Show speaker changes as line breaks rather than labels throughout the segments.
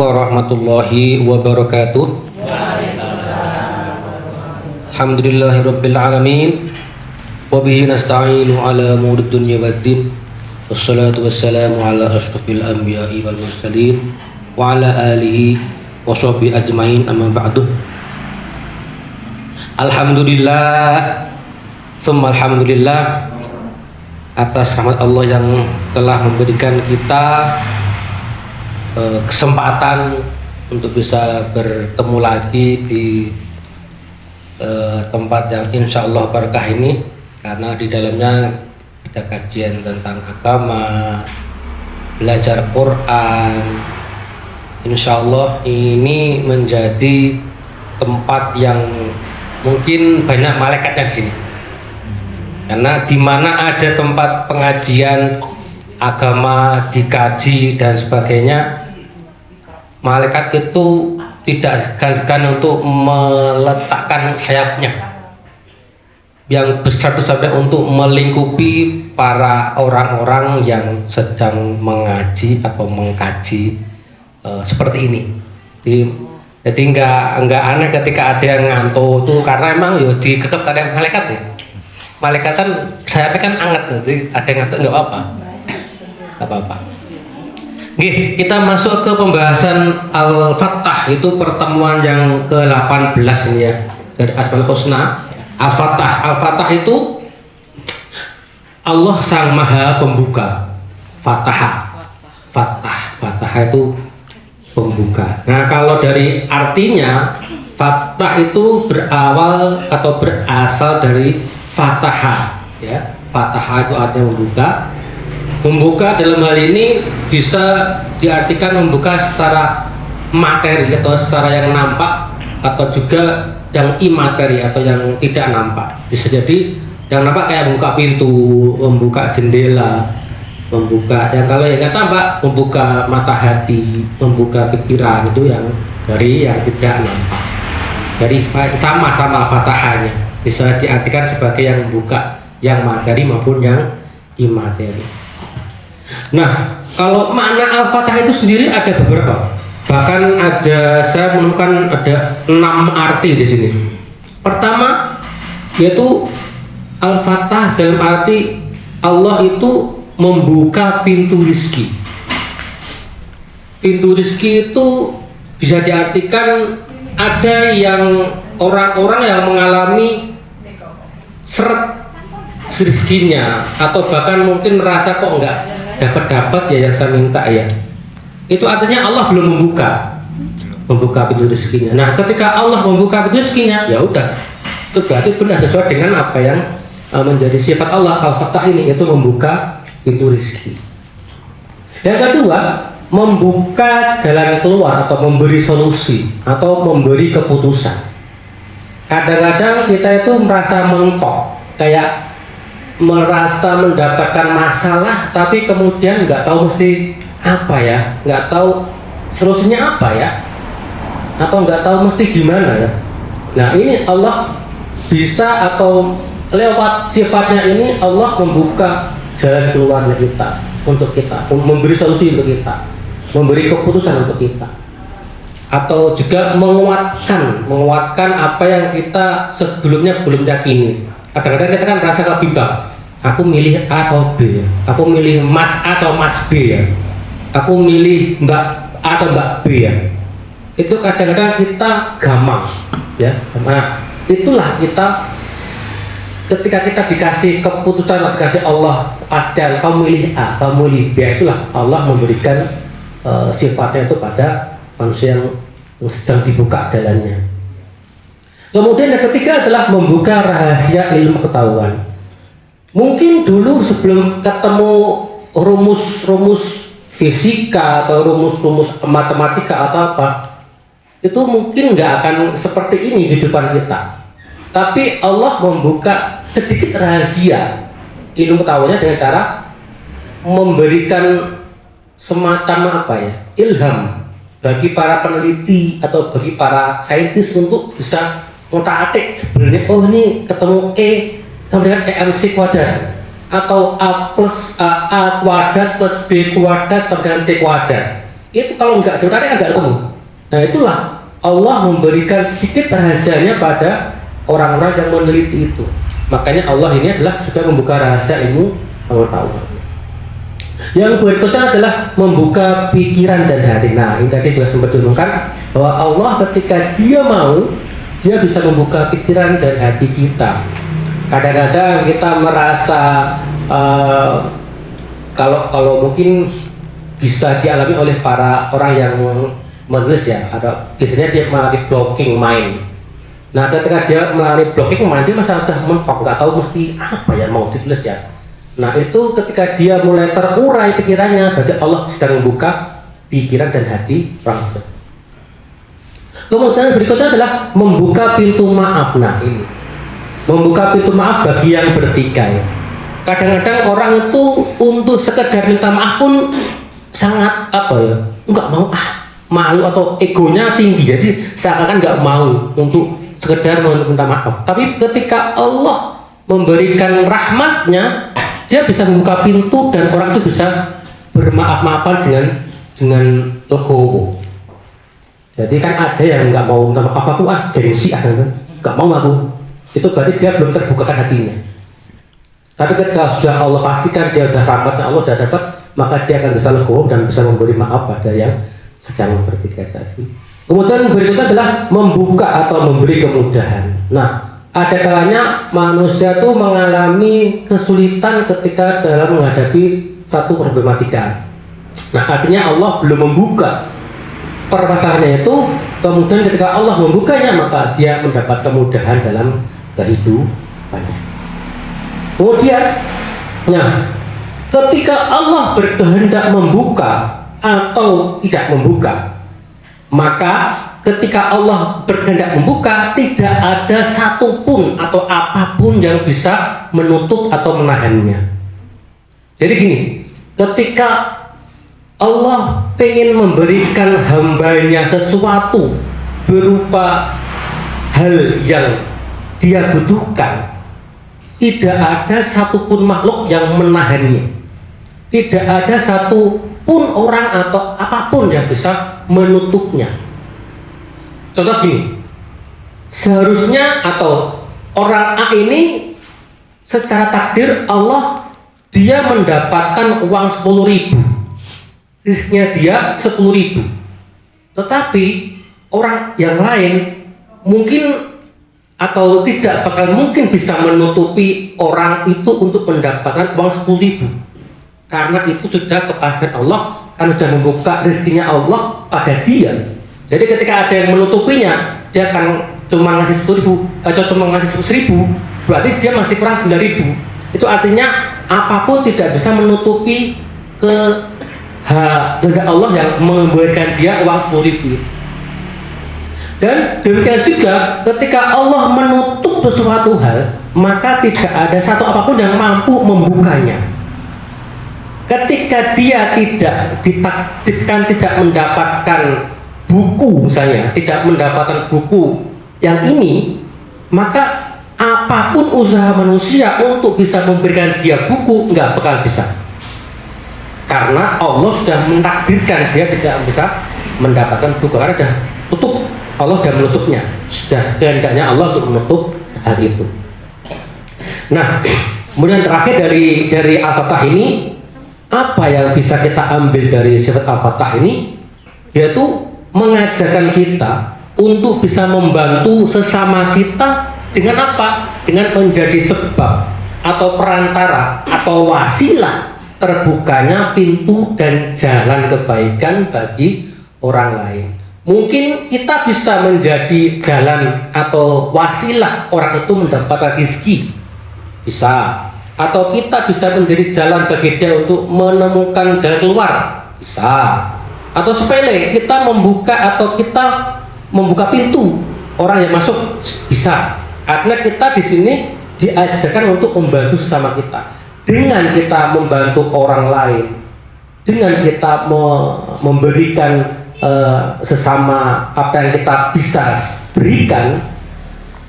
warahmatullahi wabarakatuh. Alhamdulillahirabbil alamin. Wa bihi nasta'inu ala umuri dunya waddin. Wassalatu wassalamu ala asyrafil anbiya'i wal mursalin wa ala alihi wa sahbihi ajmain, amma ba'du. Alhamdulillah, summa alhamdulillah atas rahmat Allah yang telah memberikan kita kesempatan untuk bisa bertemu lagi di tempat yang insya Allah berkah ini, karena di dalamnya ada kajian tentang agama, belajar Quran. Insya Allah ini menjadi tempat yang mungkin banyak malaikatnya di sini, karena di mana ada tempat pengajian agama, dikaji dan sebagainya, malaikat itu tidak segan-segan untuk meletakkan sayapnya yang besar itu sampai untuk melingkupi para orang-orang yang sedang mengaji atau mengkaji seperti ini. Jadi nggak aneh ketika ada yang ngantuk tuh, karena emang yo dikekep ada malaikat ya. Malaikat kan sayapnya kan anget, jadi ada yang ngantuk nggak apa-apa. Oke, kita masuk ke pembahasan Al-Fattah. Itu pertemuan yang ke-18 ini ya, dari Asmaul Husna. Al-Fattah itu Allah Sang Maha Pembuka. Fattah itu pembuka. Nah, kalau dari artinya, Fattah itu berawal atau berasal dari Fataha ya. Fataha itu artinya membuka. Membuka dalam hal ini bisa diartikan membuka secara materi atau secara yang nampak, atau juga yang imateri atau yang tidak nampak. Bisa jadi yang nampak kayak membuka pintu, membuka jendela, membuka yang kalau yang nggak tampak, membuka mata hati, membuka pikiran, itu yang dari yang tidak nampak. Jadi sama-sama fatahanya bisa diartikan sebagai yang membuka yang materi maupun yang imateri. Nah, kalau makna Al-Fattah itu sendiri ada beberapa. Bahkan saya menemukan ada 6 arti di sini. Pertama, yaitu Al-Fattah dalam arti Allah itu membuka pintu rezeki. Pintu rezeki itu bisa diartikan ada yang orang-orang yang mengalami seret rezekinya, atau bahkan mungkin merasa kok enggak dapat ya yang saya minta ya. Itu artinya Allah belum membuka pintu rezekinya. Nah, ketika Allah membuka pintu rezekinya, ya udah, itu berarti benar sesuai dengan apa yang menjadi sifat Allah Al-Fattah ini, yaitu membuka pintu rezeki. Yang kedua, membuka jalan keluar atau memberi solusi atau memberi keputusan. Kadang-kadang kita itu merasa mentok, kayak merasa mendapatkan masalah, tapi kemudian nggak tahu mesti apa ya, nggak tahu solusinya apa ya, atau nggak tahu mesti gimana ya. Nah, ini Allah bisa, atau lewat sifatnya ini Allah membuka jalan keluarnya kita, untuk kita, memberi solusi untuk kita, memberi keputusan untuk kita, atau juga menguatkan apa yang kita sebelumnya belum yakini. Kadang-kadang kita kan merasa kebimbang, aku milih A atau B ya, aku milih Mas A atau Mas B ya, aku milih Mbak A atau Mbak B ya. Itu kadang-kadang kita gamang ya. Nah, itulah kita ketika kita dikasih keputusan atau dikasih Allah kepastian, kamu milih A, kamu milih B, itulah Allah memberikan sifatnya itu pada manusia yang sedang dibuka jalannya. Kemudian yang ketiga adalah membuka rahasia ilmu pengetahuan. Mungkin dulu sebelum ketemu rumus-rumus fisika atau rumus-rumus matematika atau apa, itu mungkin nggak akan seperti ini di depan kita. Tapi Allah membuka sedikit rahasia ilmu pengetahuannya dengan cara memberikan semacam apa ya, ilham bagi para peneliti atau bagi para saintis untuk bisa ngotak-atik sebenarnya, oh ini ketemu E sama dengan EMC kuadrat, atau A kuadrat plus B kuadrat sama dengan C kuadrat. Itu kalau nggak ditarik kan nggak ketemu. Nah itulah Allah memberikan sedikit rahasianya pada orang-orang yang meneliti itu. Makanya Allah ini adalah juga membuka rahasia ilmu pengetahuan. Yang berikutnya adalah membuka pikiran dan hati. Nah ini tadi juga sempat diumumkan bahwa Allah ketika Dia mau, Dia bisa membuka pikiran dan hati kita. Kadang-kadang kita merasa kalau mungkin bisa dialami oleh para orang yang menulis ya, ada biasanya dia mengalami blocking mind. Nah ketika dia mengalami blocking mind, dia masih udah mentok, nggak tahu mesti apa yang mau ditulis ya. Nah itu ketika dia mulai terurai pikirannya, berarti Allah sedang membuka pikiran dan hati orang tersebut. Kemudian berikutnya adalah membuka pintu maaf. Nah ini membuka pintu maaf bagi yang bertikai. Kadang-kadang orang itu untuk sekedar minta maaf pun sangat nggak mau, malu atau egonya tinggi, jadi seakan-akan nggak mau untuk sekedar minta maaf. Tapi ketika Allah memberikan rahmatnya, Dia bisa membuka pintu dan orang itu bisa bermaaf-maafan dengan legowo. Jadi kan ada yang nggak mau minta maaf, aku gengsi nggak mau aku. Itu berarti dia belum terbukakan hatinya. Tapi ketika sudah Allah pastikan dia sudah rahmatnya Allah sudah dapat, maka dia akan bisa legowo dan bisa memberi maaf pada yang sedang bertikai tadi. Kemudian berikutnya adalah membuka atau memberi kemudahan. Nah, ada kalanya manusia itu mengalami kesulitan ketika dalam menghadapi satu problematika. Nah, artinya Allah belum membuka permasalahannya itu, kemudian ketika Allah membukanya maka dia mendapat kemudahan dalam kehidupannya. Kemudian, nah, ketika Allah berkehendak membuka atau tidak membuka, maka ketika Allah berkehendak membuka, tidak ada satupun atau apapun yang bisa menutup atau menahannya. Jadi gini, ketika Allah ingin memberikan hambanya sesuatu berupa hal yang Dia butuhkan, tidak ada satupun makhluk yang menahannya. Tidak ada satupun orang atau apapun yang bisa menutupnya. Contoh gini, seharusnya atau orang A ini secara takdir Allah dia mendapatkan uang 10.000, rizkinya dia 10.000. Tetapi orang yang lain mungkin atau tidak bakal mungkin bisa menutupi orang itu untuk mendapatkan uang 10.000, karena itu sudah kepastian Allah, karena sudah membuka rezekinya Allah pada dia. Jadi ketika ada yang menutupinya, dia akan cuma ngasih 10.000 atau cuma ngasih 1.000, berarti dia masih kurang 9.000. Itu artinya apapun tidak bisa menutupi kehendak Allah yang memberikan dia uang 10.000. Dan demikian juga ketika Allah menutup sesuatu hal, maka tidak ada satu apapun yang mampu membukanya. Ketika dia tidak ditakdirkan tidak mendapatkan buku, misalnya tidak mendapatkan buku yang ini, maka apapun usaha manusia untuk bisa memberikan dia buku nggak bakal bisa, karena Allah sudah mentakdirkan dia tidak bisa mendapatkan buku, karena sudah tutup. Allah sudah menutupnya, sudah kehendaknya Allah untuk menutup hal itu. Nah, kemudian terakhir dari Al-Fatah ini, apa yang bisa kita ambil dari sifat Al-Fatah ini, yaitu mengajarkan kita untuk bisa membantu sesama kita dengan apa? Dengan menjadi sebab atau perantara atau wasilah terbukanya pintu dan jalan kebaikan bagi orang lain. Mungkin kita bisa menjadi jalan atau wasilah orang itu mendapatkan rezeki, bisa. Atau kita bisa menjadi jalan bagi dia untuk menemukan jalan keluar, bisa. Atau sepele, kita membuka atau kita membuka pintu orang yang masuk, bisa. Artinya kita di sini diajarkan untuk membantu sesama kita. Dengan kita membantu orang lain, dengan kita memberikan sesama apa yang kita bisa berikan,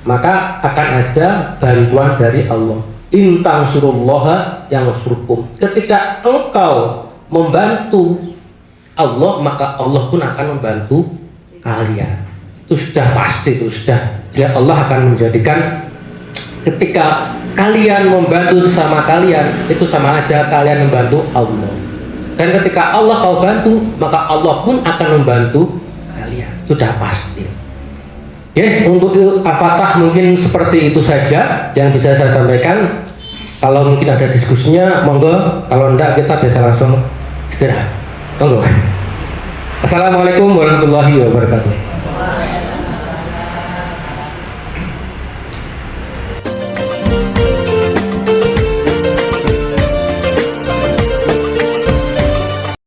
maka akan ada bantuan dari Allah. Intang surullaha yang surkum. Ketika engkau membantu Allah, maka Allah pun akan membantu kalian. Itu sudah pasti, itu sudah. Ya, Allah akan menjadikan ketika kalian membantu sesama kalian, itu sama aja kalian membantu Allah. Dan ketika Allah kau bantu, maka Allah pun akan membantu kalian. Itu sudah pasti. Ya, untuk apakah mungkin seperti itu saja yang bisa saya sampaikan. Kalau mungkin ada diskusinya, monggo. Kalau enggak, kita bisa langsung istirahat. Monggo. Assalamualaikum warahmatullahi wabarakatuh.